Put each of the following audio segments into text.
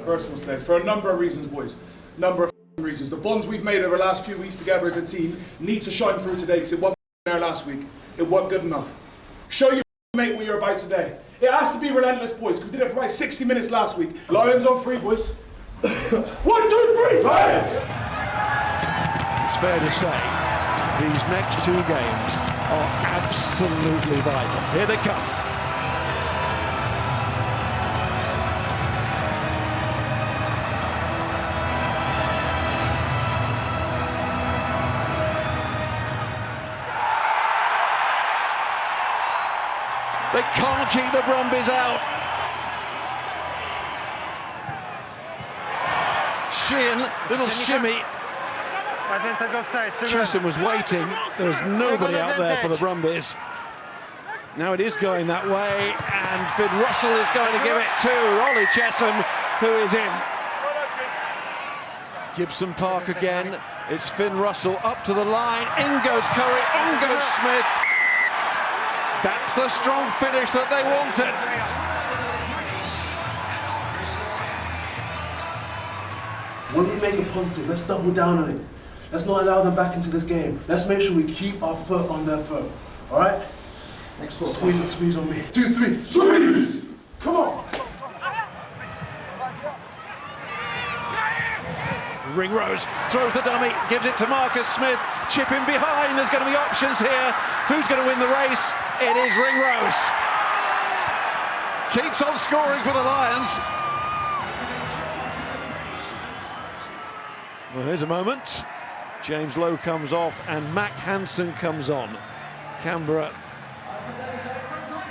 personal today for a number of reasons, boys. Number of reasons. The bonds we've made over the last few weeks together as a team need to shine through today because it wasn't there last week. It wasn't good enough. Show your mate what you're about today. It has to be relentless, boys, because we did it for about 60 minutes last week. Lions on 3, boys. 1, 2, 3, Lions! It's fair to say these next 2 games are absolutely vital. Here they come. They can't keep the Brumbies out. Sheehan, little shimmy. Chesham was waiting. There was nobody out there for the Brumbies. Now it is going that way, and Finn Russell is going to give it to Ollie Chesham, who is in. Gibson Park again. It's Finn Russell up to the line. In goes Curry, on goes Smith. That's the strong finish that they wanted. When we make it positive, let's double down on it. Let's not allow them back into this game. Let's make sure we keep our foot on their throat. All right? Next foot. Squeeze on me. 2, 3, squeeze! Come on! Ringrose throws the dummy, gives it to Marcus Smith. Chip in behind. There's going to be options here. Who's going to win the race? It is Ringrose. Keeps on scoring for the Lions. Well, here's a moment. James Lowe comes off and Mac Hansen comes on. Canberra,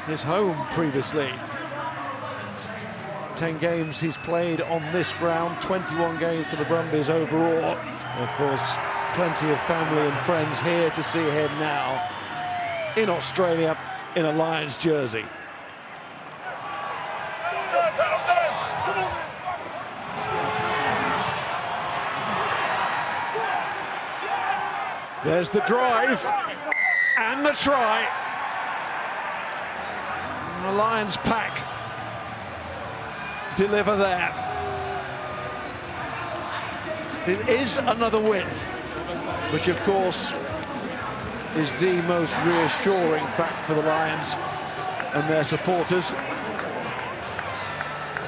his home previously. 10 games he's played on this ground, 21 games for the Brumbies overall. And of course, plenty of family and friends here to see him now in Australia in a Lions jersey. There's the drive and the try. And the Lions pack deliver there. It is another win, which of course is the most reassuring fact for the Lions and their supporters.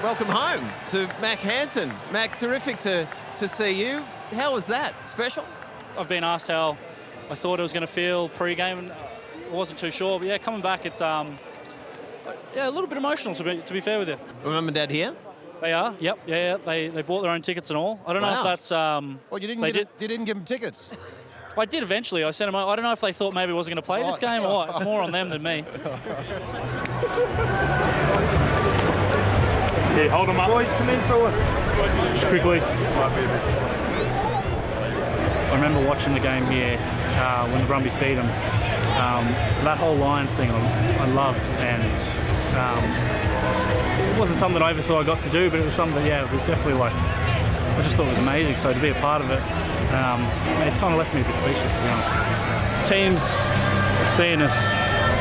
Welcome home to Mac Hansen. Mac, terrific to see you. How was that? Special? I've been asked how I thought it was going to feel pre-game, and I wasn't too sure. But yeah, coming back, it's yeah, a little bit emotional to be fair with you. Were Mum and Dad here? They are. Yep. Yeah. They bought their own tickets and all. I don't know if that's. Oh, you didn't give them tickets. I did eventually. I sent them. I don't know if they thought maybe I wasn't going to play this game or what. It's more on them than me. Yeah, hold them up. Boys, come in forward. Just quickly. I remember watching the game here when the Brumbies beat them. That whole Lions thing I loved, and it wasn't something I ever thought I got to do, but it was something that, yeah, it was definitely like, I just thought it was amazing. So to be a part of it, it's kind of left me a bit speechless, to be honest. Teams seeing us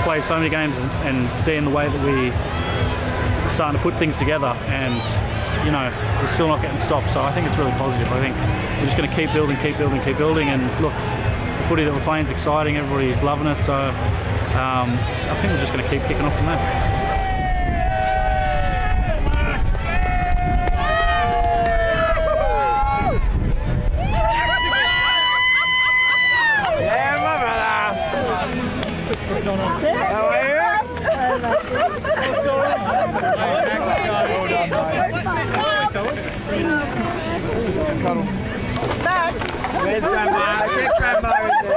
play so many games and seeing the way that we are starting to put things together, and you know, we're still not getting stopped. So I think it's really positive. I think we're just going to keep building, and look, the footy that we're playing is exciting. Everybody's loving it. So I think we're just going to keep kicking off from there. Where's Grandma? Get Grandma in there.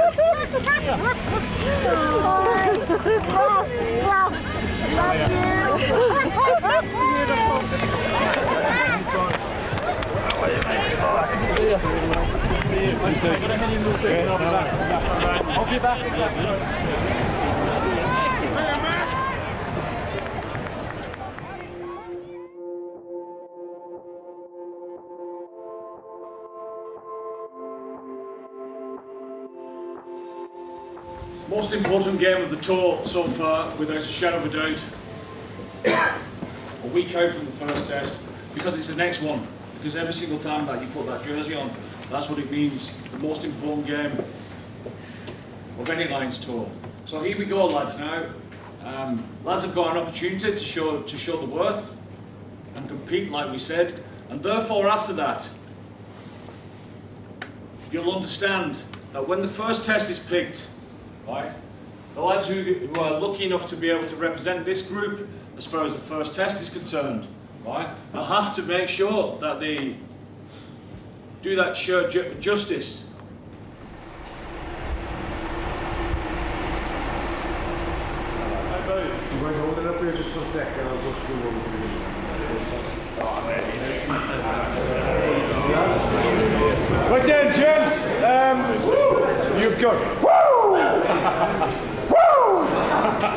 I'll be back. Most important game of the tour so far, without a shadow of a doubt. A week out from the first test, because it's the next one. because every single time that you put that jersey on, that's what it means. The most important game of any Lions tour. So here we go, lads. Now, lads have got an opportunity to show the worth and compete, like we said, and therefore after that, you'll understand that when the first test is picked, right, the lads who are lucky enough to be able to represent this group as far as the first test is concerned, right, they'll have to make sure that they do that shirt justice. You might hold it up here just for a second. I'll just do one. Right then, gents. You've got.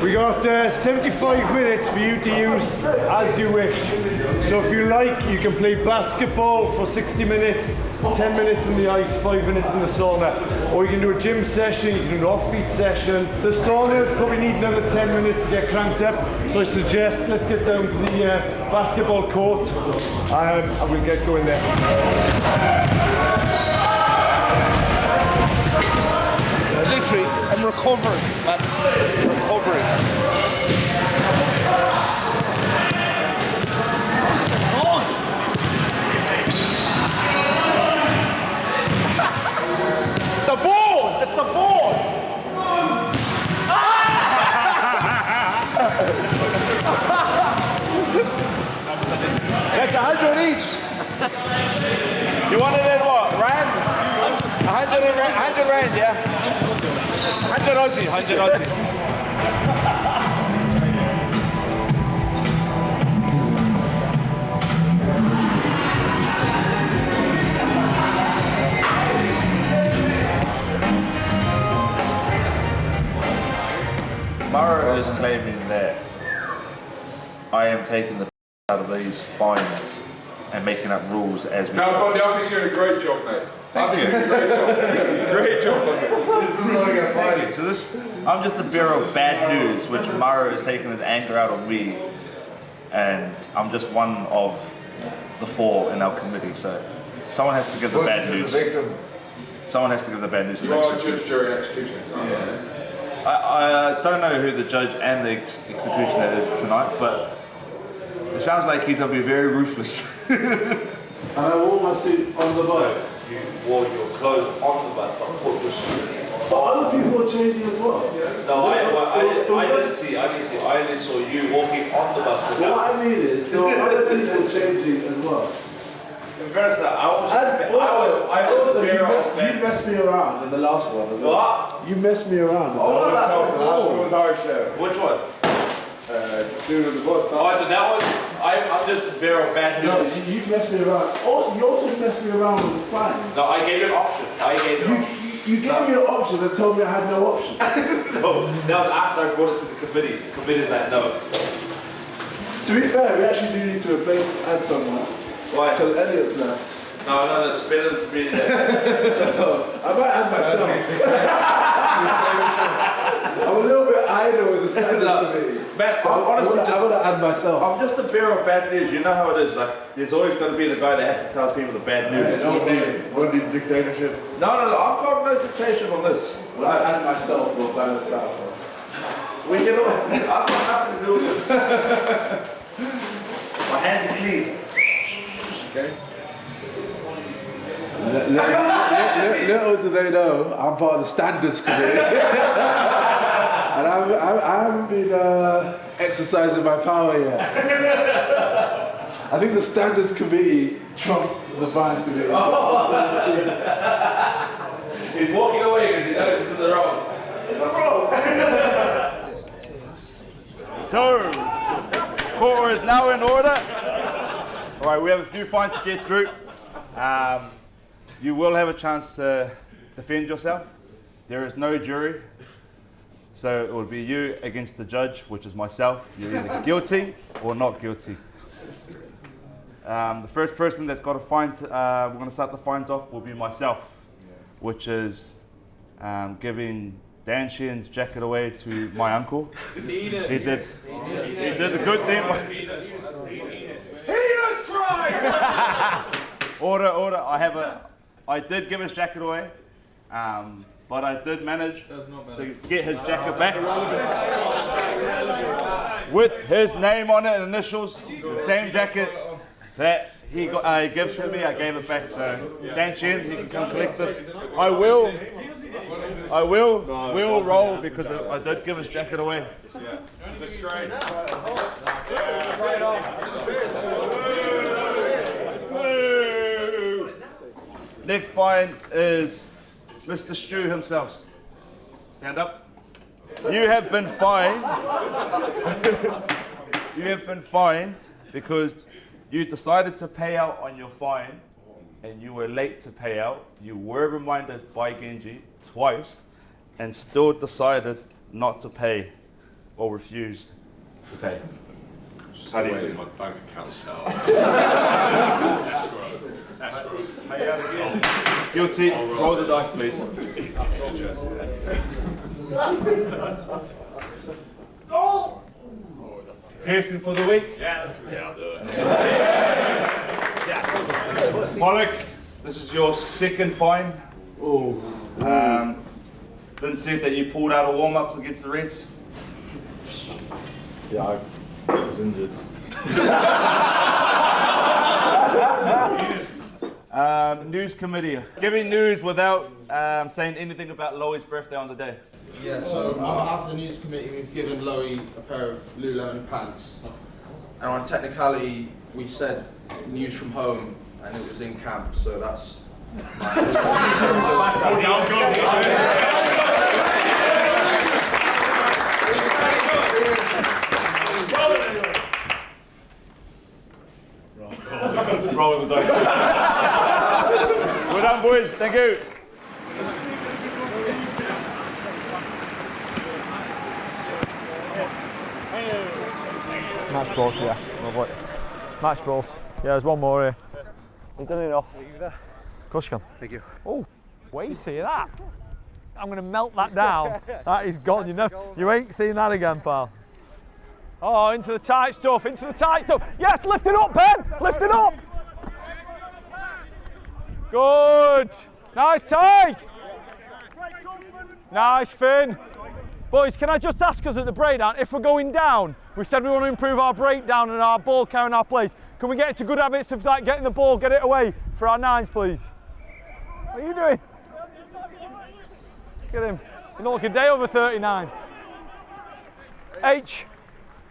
We got 75 minutes for you to use as you wish. So if you like, you can play basketball for 60 minutes, 10 minutes in the ice, 5 minutes in the sauna. Or you can do a gym session, you can do an off-beat session. The saunas probably need another 10 minutes to get cranked up. So I suggest let's get down to the basketball court and we'll get going there. Literally, I'm recovering, man. Recovering. The board! It's the board! That's 100 each. You want it in what? Rand? 100 rand, yeah? 100 Aussie, 100 Aussie. Murrow is claiming that I am taking the out of these fines and making up rules as we. No, Bonnie, I think you're doing a great job, mate. Thank you. Great job. This is not a fighting. So I'm just the bearer of bad news, which Murrow is taking his anger out on me, and I'm just one of the 4 in our committee. So someone has to give the bad news. Someone has to give the bad news. You are judge, jury, and executioner. Yeah. I don't know who the judge and the executioner is tonight, but it sounds like he's going to be very ruthless. And I wore my suit on the bus. You wore your clothes on the bus, but put your suit in. But other people are changing as well. No, I didn't see. I only saw you walking on the bus. What I mean is, there are other people changing as well. First, you messed me around in the last one as well. What? You messed me around. was hard show. Which one? Suit on the bus. That was. I'm just a bearer of bad No, news. you messed me around. Also, you also messed me around with the fine. No, I gave you an option. You gave me an option and told me I had no option. No, that was after I brought it to the committee. The committee's like, no. To be fair, we actually do need to add someone. Why? Because Elliot's left. No, it's better to be there. So, I might add myself. I'm a little bit idle with the standards committee. Man, honestly, I'm going to add myself. I'm just a bearer of bad news. You know how it is. Like, there's always going to be the guy that has to tell people the bad news. One needs dictatorship. No, I've got no dictation on this. When I add myself, we'll balance out. We can all, I've got nothing to do with it. My hands are clean. Okay. Little do they know, I'm part of the standards committee. And I haven't been exercising my power yet. I think the standards committee trumped the fines committee. He's walking away because he knows he's in the wrong. So, quarter is now in order. All right, we have a few fines to get through. You will have a chance to defend yourself. There is no jury, so it would be you against the judge, which is myself. You're either guilty or not guilty. The first person that's got a fine, we're going to start the fines off, will be myself, which is giving Dan Sheehan's jacket away to my uncle. He did the good thing. He is crying! Order. I did give his jacket away, but I did manage to get his jacket back with his name on it and initials. The same jacket that he gave to me, I gave it back. So Dan Chen, you can come collect this. I will roll because I did give his jacket away. Disgrace. Next fine is Mr. Stu himself. Stand up. You have been fined. You have been fined because you decided to pay out on your fine and you were late to pay out. You were reminded by Genji twice and still decided not to pay or refused to pay. Just the way my bank account set up. Escrow. Guilty. Roll the dice, please. Pearson for the week? Yeah, I'll do it. Pollock, this is your second fine. Didn't say that you pulled out a warm-ups against the Reds. Yeah, I was injured. News committee. Giving news without saying anything about Loey's birthday on the day. Yeah, so on behalf of the news committee, we've given Loey a pair of Lululemon pants. And on technicality, we said news from home, and it was in camp, so that's... Rolling the dice. Well done, boys. Thank you. Match balls, yeah. Lovely. Match balls. Yeah, there's one more here. You've done enough. Of course you can. Thank you. Oh, wait till you that. I'm going to melt that down. That is gone. You ain't seen that again, pal. Oh, into the tight stuff, into the tight stuff. Yes, lift it up, Ben. Lift it up. Good. Nice take. Nice, Finn. Boys, can I just ask us at the breakdown, if we're going down, we said we want to improve our breakdown and our ball carrying our plays. Can we get into good habits of like getting the ball, get it away for our nines, please? What are you doing? Look at him. You don't look a day over 39. H,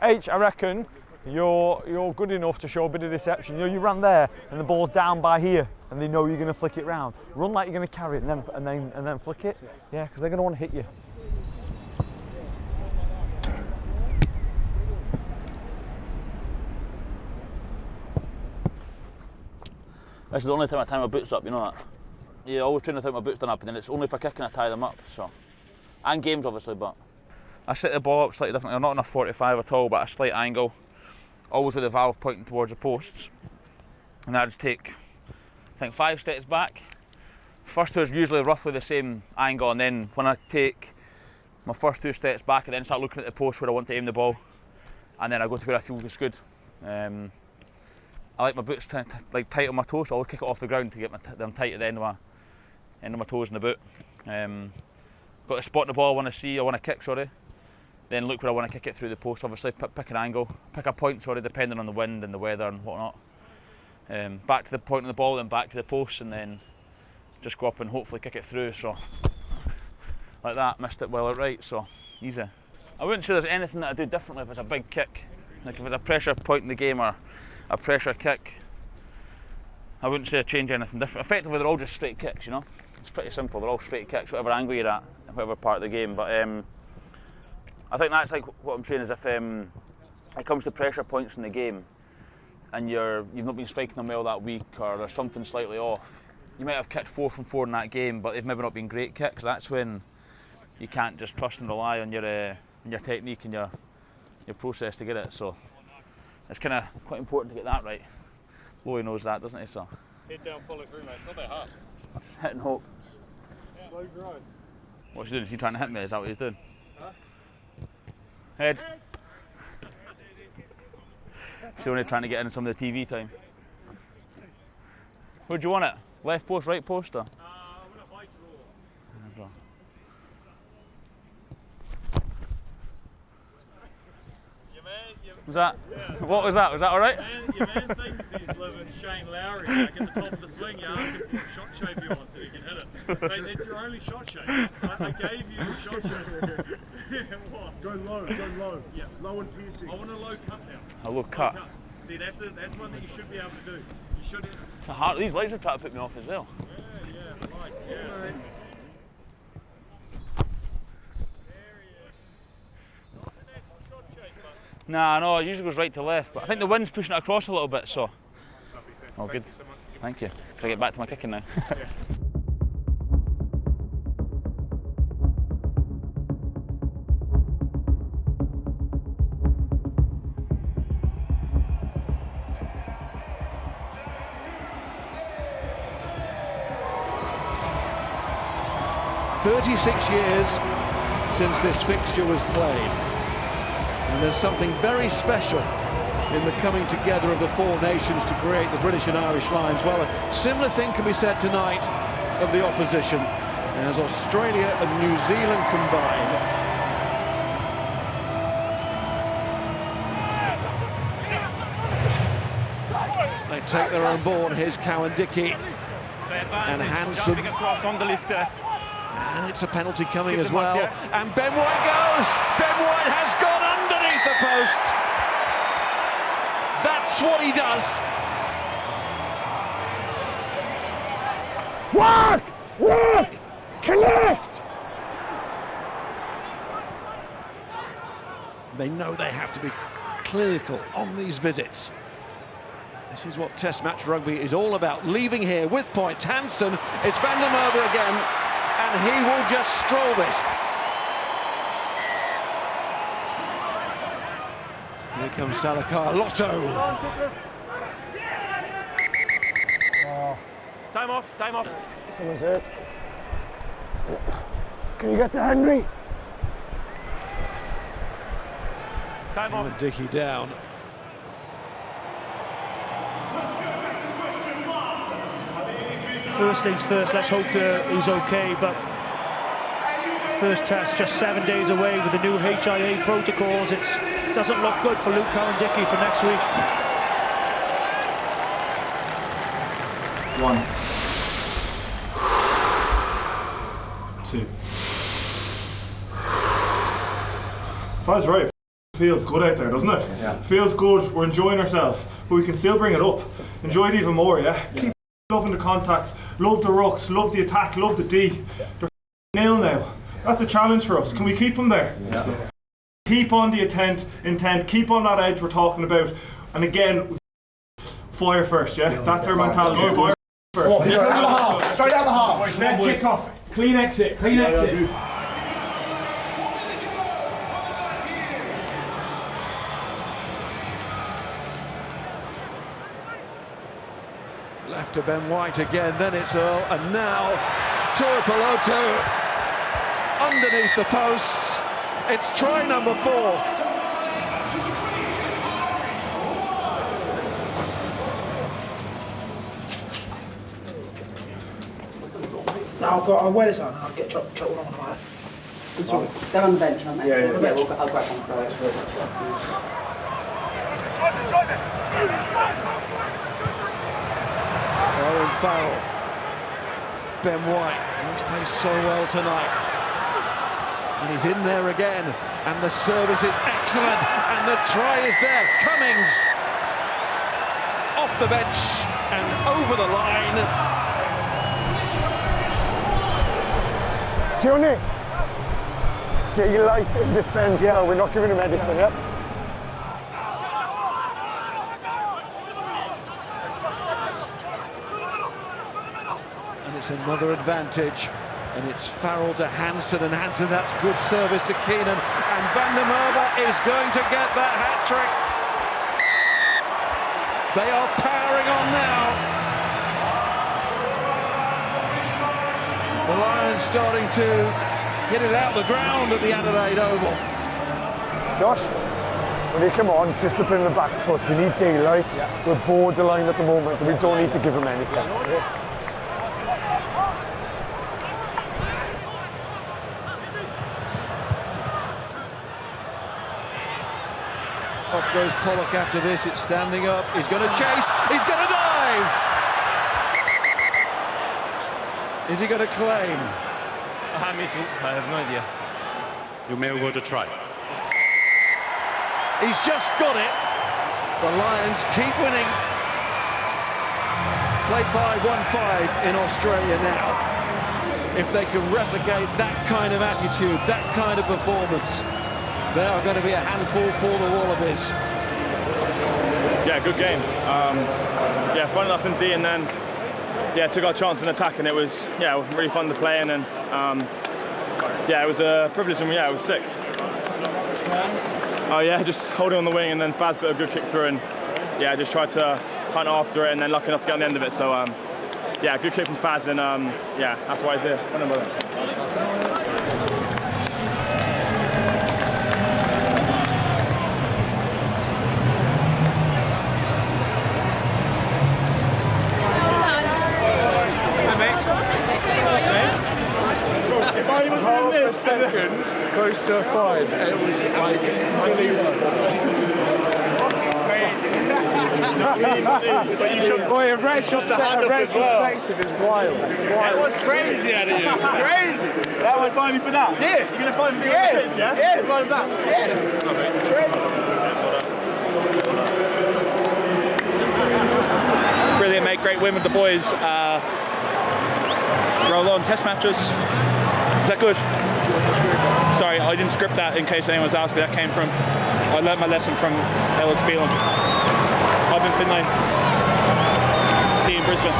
I reckon you're good enough to show a bit of deception. You ran there and the ball's down by here and they know you're going to flick it round. Run like you're going to carry it and then flick it. Yeah, because they're going to want to hit you. This is the only time I tie my boots up, you know that? Yeah, always trying to tie my boots done up, and then it's only for kicking I tie them up, so. And games, obviously, but. I set the ball up slightly differently, not on a 45 at all, but a slight angle. Always with the valve pointing towards the posts. And I just take, I think, 5 steps back. First two is usually roughly the same angle, and then when I take my first 2 steps back, I then start looking at the post where I want to aim the ball. And then I go to where I feel is good. I like my boots tight on my toes, so I'll kick it off the ground to get them tight at the end of my toes in the boot. Got to spot the ball I want to kick, then look where I want to kick it through the post, obviously, pick an angle, pick a point, depending on the wind and the weather and whatnot. Back to the point of the ball, then back to the post, and then just go up and hopefully kick it through, so like that, missed it well outright, so easy. I wouldn't say there's anything that I do differently if it's a big kick, like if it's a pressure point in the game or a pressure kick. I wouldn't say I change anything different. Effectively, they're all just straight kicks, you know? It's pretty simple, they're all straight kicks, whatever angle you're at, whatever part of the game. But I think that's like what I'm saying is if it comes to pressure points in the game and you've not been striking them well that week or there's something slightly off, you might have kicked 4 from 4 in that game, but they've maybe not been great kicks. That's when you can't just trust and rely on your technique and your process to get it. So it's kind of quite important to get that right. Loey knows that, doesn't he? So Head down, follow through, mate. It's not that hard. Hit and hope. Yeah. Low drive. What's he doing? Is he trying to hit me? Is that what he's doing? Huh? Head. He's only trying to get in some of the TV time. Where do you want it? Left post, right post, or? Was that? Yeah. What was that? Was that all right? Your man thinks he's living Shane Lowry, like at the top of the swing. You ask him for a shot shape you want so he can hit it. Mate, that's your only shot shape. I gave you the shot shape. What? Go low. Yeah. Low and piercing. I want a low cut now. A low cut. See, that's one that you should be able to do. You should. These lights are trying to put me off as well. Yeah, lights, yeah. Nah, no, it usually goes right to left, but I think the wind's pushing it across a little bit, so. Oh, good. Thank you. Can I get back to my kicking now? Yeah. "36 years since this fixture was played. And there's something very special in the coming together of the four nations to create the British and Irish lines. Well, a similar thing can be said tonight of the opposition as Australia and New Zealand combine. They take their own ball. Here's Cowan-Dickie and Hansen. And it's a penalty coming as well. And Ben White goes! Ben White has gone underneath the post! That's what he does! Work! Connect! They know they have to be clinical on these visits. This is what Test match rugby is all about. Leaving here with points. Hansen, it's Van der Merwe again. And he will just stroll this. Here comes Salakaia. Lotto. Time off. Someone's hurt. Can you get to Henry? Time off. Dickie down. First things first, let's hope he's okay, but first test just 7 days away with the new HIA protocols. It doesn't look good for Luke Cowan-Dickie for next week. 1, 2. Faz right. Feels good out there, doesn't it? Yeah. Feels good. We're enjoying ourselves, but we can still bring it up. Enjoy it even more, yeah? Keep loving the contacts, love the rucks, love the attack, love the D. They're nil now. That's a challenge for us. Can we keep them there? Yeah. Keep on the intent, keep on that edge we're talking about. And again, fire first, yeah? That's our mentality. Fire first. Straight down the half. Kick off. Clean exit. Left to Ben White again, then it's Earl, and now Tuipulotu underneath the posts. It's try number 4. Now I'll wear this on, I'll get chopped on fire. They're on the bench, aren't they? Yeah, I'll grab one. Owen Farrell, Ben White, he's played so well tonight. And he's in there again, and the service is excellent, and the try is there. Cummings off the bench and over the line. Sione, get your life in defence. Yeah, we're not giving him anything, yeah? It's another advantage, and it's Farrell to Hansen, and Hansen, that's good service to Keenan, and Van der Merwe is going to get that hat-trick. They are powering on now. The Lions starting to get it out the ground at the Adelaide Oval. Josh? when you come on, discipline in the back foot. You need daylight. We're borderline at the moment, and we don't need to give them anything. Off goes Pollock after this, it's standing up, he's going to chase, he's going to dive! Is he going to claim? Me too, I have no idea. You may go to try. He's just got it! The Lions keep winning. Play 5-1-5 in Australia now. If they can replicate that kind of attitude, that kind of performance, they are going to be a handful for the Wallabies. Yeah, good game. Yeah, fun up in D, and then took our chance in attack, and it was really fun to play in, and it was a privilege, and it was sick. Oh yeah, just holding on the wing, and then Faz put a good kick through, and just tried to hunt after it, and then lucky enough to get on the end of it. So good kick from Faz, and that's why he's here. If I was in this second, close to a 5, it was like unbelievable. Boy, a retrospective is wild. That was crazy out of you. Crazy. That was finally for that. Yes. You're gonna find me Yes. on this, yeah? Yes. Find that. Yes. Brilliant, mate. Great win with the boys. Roll on test matches. Is that good? Sorry, I didn't script that in case anyone was asking where that came from. I learnt my lesson from Ellis Beelan. I've been Finlay. See you in Brisbane.